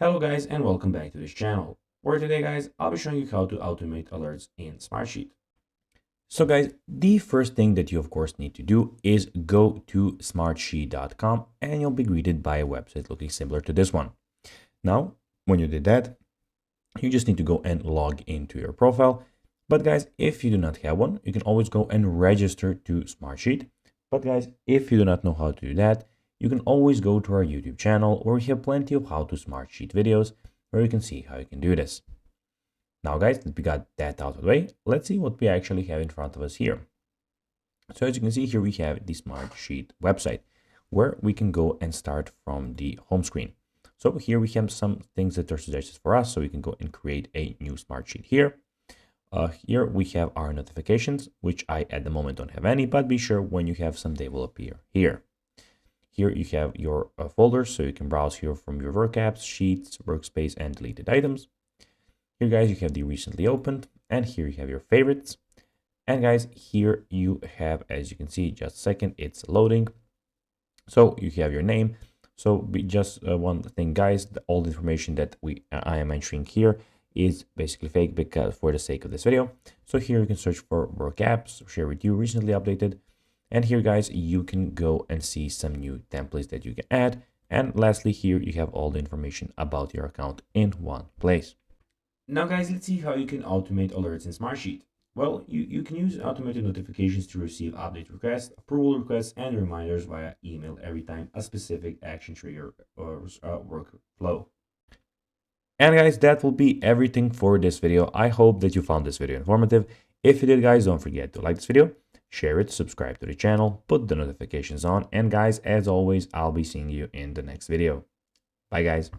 Hello guys and welcome back to this channel, where today guys I'll be showing you how to automate alerts in Smartsheet. So guys, the first thing that you of course need to do is go to smartsheet.com and you'll be greeted by a website looking similar to this one. Now, when you did that, you just need to go and log into your profile. But guys, if you do not have one, you can always go and register to Smartsheet. But guys, if you do not know how to do that, you can always go to our YouTube channel where we have plenty of how to Smartsheet videos where you can see how you can do this. Now guys, that we got that out of the way, let's see what we actually have in front of us here. So as you can see here, we have the Smartsheet website where we can go and start from the home screen. So here we have some things that are suggested for us. So we can go and create a new Smartsheet here. Here we have our notifications, which I at the moment don't have any, but be sure when you have some, they will appear here. Here you have your folders, so you can browse here from your work apps, sheets, workspace, and deleted items. Here guys, you have the recently opened, and here you have your favorites. And guys, here you have, as you can see, just a second, it's loading. So you have your name. So just one thing guys, all the information that I am entering here is basically fake because for the sake of this video. So here you can search for work apps, share with you, recently updated. And here guys, you can go and see some new templates that you can add. And lastly, here you have all the information about your account in one place. Now guys, let's see how you can automate alerts in Smartsheet. Well, you can use automated notifications to receive update requests, approval requests, and reminders via email every time a specific action trigger or workflow. And guys, that will be everything for this video. I hope that you found this video informative. If you did guys, don't forget to like this video, share it, subscribe to the channel, put the notifications on, and guys, as always, I'll be seeing you in the next video. Bye guys.